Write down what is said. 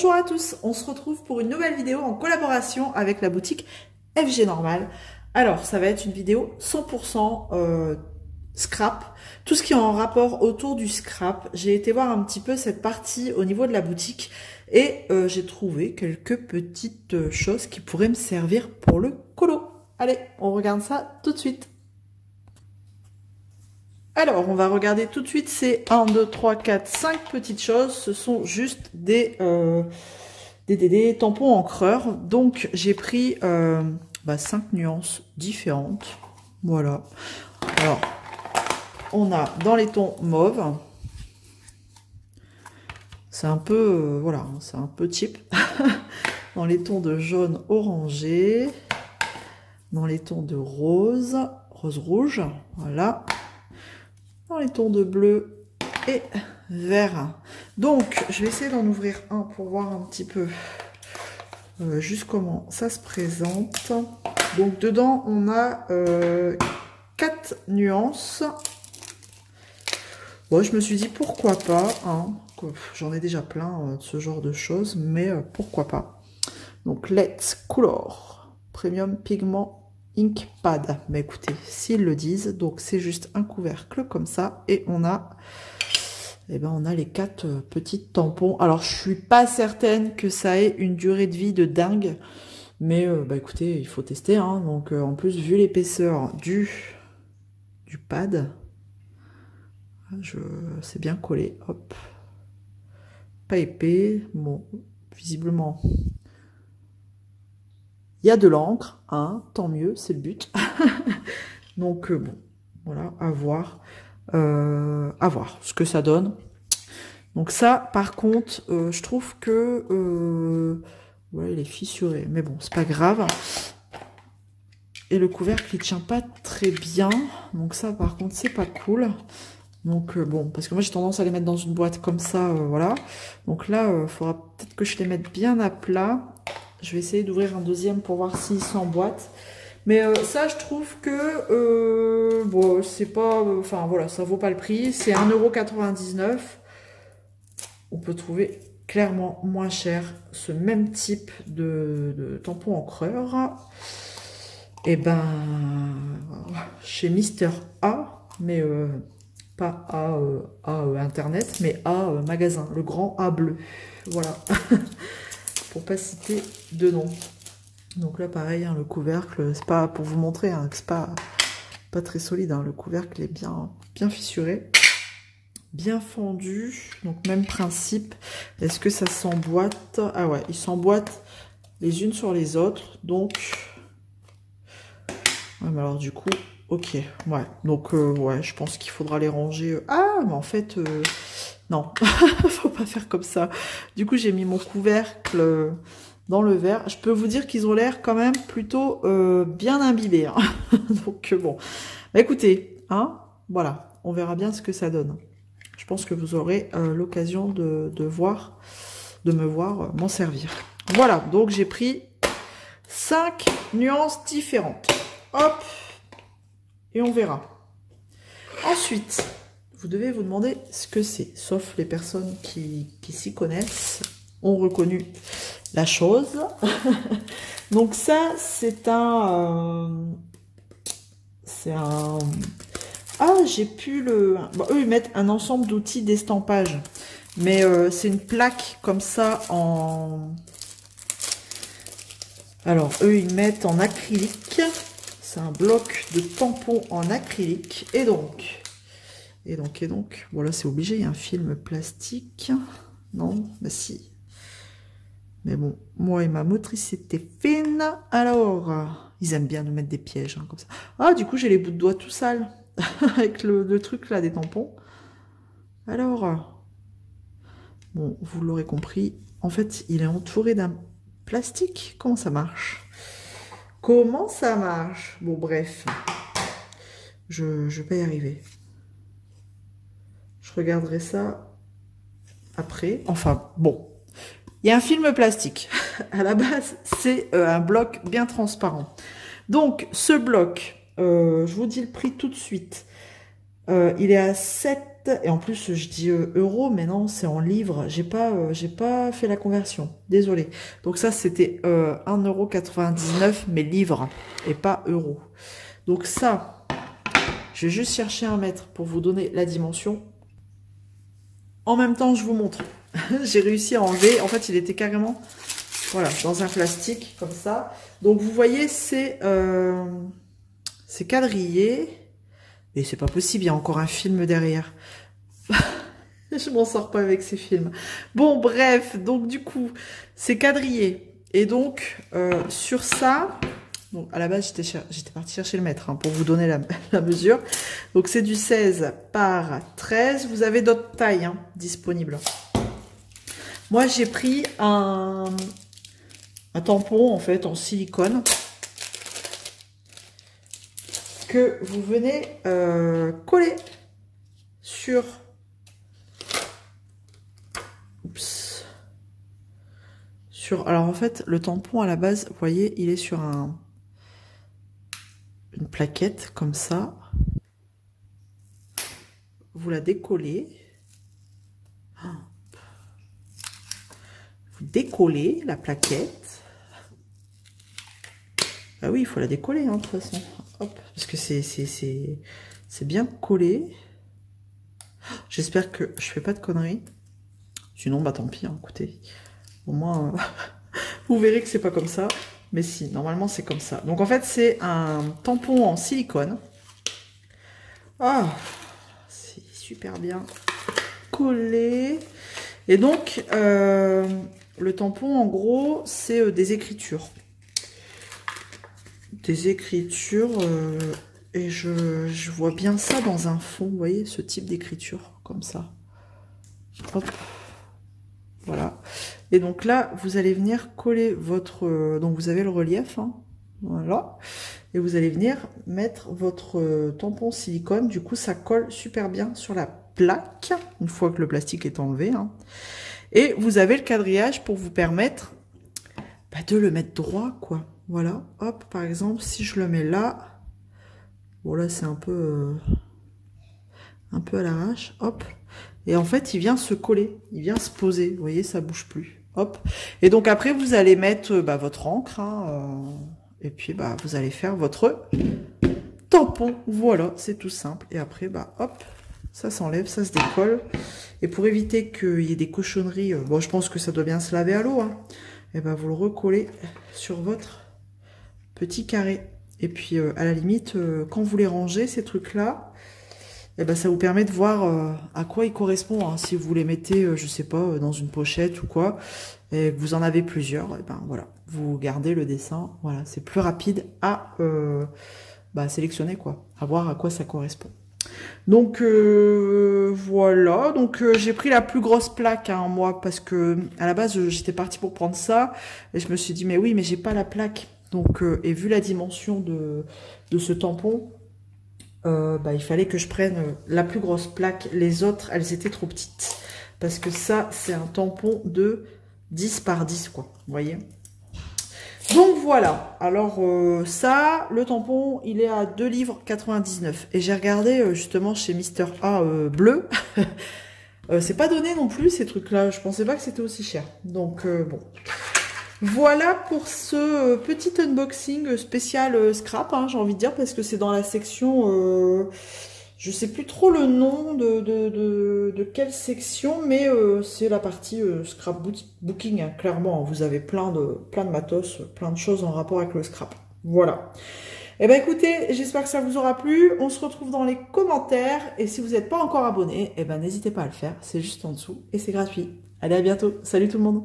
Bonjour à tous, on se retrouve pour une nouvelle vidéo en collaboration avec la boutique FG Normal. Alors, ça va être une vidéo 100% scrap, tout ce qui est en rapport autour du scrap. J'ai été voir un petit peu cette partie au niveau de la boutique et j'ai trouvé quelques petites choses qui pourraient me servir pour le colo. Allez, on regarde ça tout de suite. Alors, on va regarder tout de suite ces 1, 2, 3, 4, 5 petites choses. Ce sont juste des tampons encreurs. Donc, j'ai pris 5 nuances différentes. Voilà. Alors, on a dans les tons mauve. C'est un peu, voilà, c'est un peu cheap. Dans les tons de jaune orangé. Dans les tons de rose, rouge. Voilà. Dans les tons de bleu et vert. Donc, je vais essayer d'en ouvrir un pour voir un petit peu juste comment ça se présente. Donc, dedans, on a 4 nuances. Bon, je me suis dit pourquoi pas. Hein, j'en ai déjà plein de ce genre de choses, mais pourquoi pas. Donc, Let's Color Premium Pigment Ink Pad. Mais écoutez, s'ils le disent, donc c'est juste un couvercle comme ça et on a les 4 petits tampons. Alors je suis pas certaine que ça ait une durée de vie de dingue, mais écoutez, il faut tester hein. Donc en plus vu l'épaisseur du pad, c'est bien collé, hop. Pas épais, bon, visiblement il y a de l'encre, hein, tant mieux, c'est le but. Donc, bon, voilà, à voir ce que ça donne. Donc ça, par contre, je trouve que... ouais, il est fissuré, mais bon, c'est pas grave. Et le couvercle, il tient pas très bien. Donc ça, par contre, c'est pas cool. Donc, bon, parce que moi, j'ai tendance à les mettre dans une boîte comme ça, voilà. Donc là, il faudra peut-être que je les mette bien à plat. Je vais essayer d'ouvrir un deuxième pour voir s'il s'emboîte. Mais ça, je trouve que bon, c'est pas... Enfin, voilà, ça vaut pas le prix. C'est 1,99 €. On peut trouver clairement moins cher ce même type de tampon encreur. Et ben, chez Mister A, mais pas A, Internet, mais A magasin, le grand A bleu. Voilà. Pour pas citer de nom. Donc là pareil, hein, le couvercle, c'est pas pour vous montrer, hein, que c'est pas très solide, hein, le couvercle est bien fissuré, bien fendu, donc même principe. Est-ce que ça s'emboîte? Ah ouais, il s'emboîte les unes sur les autres, donc ouais, mais alors du coup, ok, ouais, donc ouais, je pense qu'il faudra les ranger. Ah, mais en fait, non, faut pas faire comme ça. Du coup, j'ai mis mon couvercle dans le verre. Je peux vous dire qu'ils ont l'air quand même plutôt bien imbibés. Hein. Donc bon, bah, écoutez, hein, voilà, on verra bien ce que ça donne. Je pense que vous aurez l'occasion de me voir m'en servir. Voilà, donc j'ai pris 5 nuances différentes. Hop, et on verra. Ensuite, vous devez vous demander ce que c'est, sauf les personnes qui s'y connaissent ont reconnu la chose. Donc ça, c'est un... Ah, j'ai pu le... Bon, eux, ils mettent un ensemble d'outils d'estampage. Mais c'est une plaque comme ça en... Alors, eux, ils mettent en acrylique. C'est un bloc de tampons en acrylique. Et donc, voilà, c'est obligé, il y a un film plastique. Non, bah si. Mais bon, moi et ma motricité fine, alors, ils aiment bien nous mettre des pièges, hein, comme ça. Ah, du coup, j'ai les bouts de doigts tout sales, avec le truc là des tampons. Alors, bon, vous l'aurez compris, en fait, il est entouré d'un plastique. Comment ça marche? Comment ça marche? Bon, bref, je vais pas y arriver. Je regarderai ça après. Enfin, bon. Il y a un film plastique. À la base, c'est un bloc bien transparent. Donc, ce bloc, je vous dis le prix tout de suite. Il est à 7 et en plus je dis euros, mais non, c'est en livres. J'ai pas fait la conversion. Désolée. Donc ça, c'était 1,99 €, mais livres et pas euros. Donc ça, je vais juste chercher un mètre pour vous donner la dimension. En même temps, je vous montre. J'ai réussi à enlever. En fait, il était carrément, voilà, dans un plastique comme ça. Donc vous voyez, c'est quadrillé. Et c'est pas possible, il y a encore un film derrière. Je m'en sors pas avec ces films. Bon, bref, donc du coup, c'est quadrillé. Et donc, sur ça, donc à la base, j'étais partie chercher le mètre hein, pour vous donner la mesure. Donc, c'est du 16 par 13. Vous avez d'autres tailles hein, disponibles. Moi, j'ai pris un tampon, en fait, en silicone. Que vous venez coller sur alors en fait le tampon à la base vous voyez il est sur une plaquette comme ça, vous la décollez, vous décollez la plaquette. Ah oui, il faut la décoller hein, de toute façon. Hop, parce que c'est bien collé. J'espère que je fais pas de conneries. Sinon, bah tant pis, hein, écoutez. Au moins, vous verrez que c'est pas comme ça. Mais si, normalement c'est comme ça. Donc en fait, c'est un tampon en silicone. Ah, c'est super bien collé. Et donc, le tampon, en gros, c'est des écritures. Des écritures et je vois bien ça dans un fond, vous voyez, ce type d'écriture, comme ça. Hop. Voilà. Et donc là, vous allez venir coller votre... donc vous avez le relief, hein, voilà. Et vous allez venir mettre votre tampon silicone. Du coup, ça colle super bien sur la plaque, une fois que le plastique est enlevé. Hein. Et vous avez le quadrillage pour vous permettre bah, de le mettre droit, quoi. Voilà, hop, par exemple, si je le mets là, bon là c'est un peu à l'arrache, hop, et en fait il vient se coller, il vient se poser, vous voyez, ça bouge plus, hop, et donc après vous allez mettre bah, votre encre, hein, et puis bah vous allez faire votre tampon, voilà, c'est tout simple, et après bah hop, ça s'enlève, ça se décolle, et pour éviter qu'il y ait des cochonneries, bon je pense que ça doit bien se laver à l'eau, hein, et bah vous le recollez sur votre petit carré. Et puis à la limite, quand vous les rangez, ces trucs-là, eh ben, ça vous permet de voir à quoi ils correspondent. Hein. Si vous les mettez, je sais pas, dans une pochette ou quoi, et que vous en avez plusieurs, et ben voilà, vous gardez le dessin. Voilà, c'est plus rapide à bah, sélectionner, quoi, à voir à quoi ça correspond. Donc voilà, donc j'ai pris la plus grosse plaque hein, moi parce que à la base j'étais partie pour prendre ça et je me suis dit mais oui mais j'ai pas la plaque. Donc, et vu la dimension de ce tampon, bah, il fallait que je prenne la plus grosse plaque. Les autres, elles étaient trop petites. Parce que ça, c'est un tampon de 10 par 10, quoi. Vous voyez? Donc, voilà. Alors, ça, le tampon, il est à 2,99 $. Et j'ai regardé, justement, chez Mister A bleu. C'est pas donné non plus, ces trucs-là. Je pensais pas que c'était aussi cher. Donc, bon... Voilà pour ce petit unboxing spécial scrap, hein, j'ai envie de dire, parce que c'est dans la section, je sais plus trop le nom de quelle section, mais c'est la partie scrapbooking, hein, clairement. Vous avez plein de matos, plein de choses en rapport avec le scrap. Voilà. Eh ben écoutez, j'espère que ça vous aura plu. On se retrouve dans les commentaires. Et si vous n'êtes pas encore abonné, eh ben n'hésitez pas à le faire. C'est juste en dessous et c'est gratuit. Allez, à bientôt. Salut tout le monde.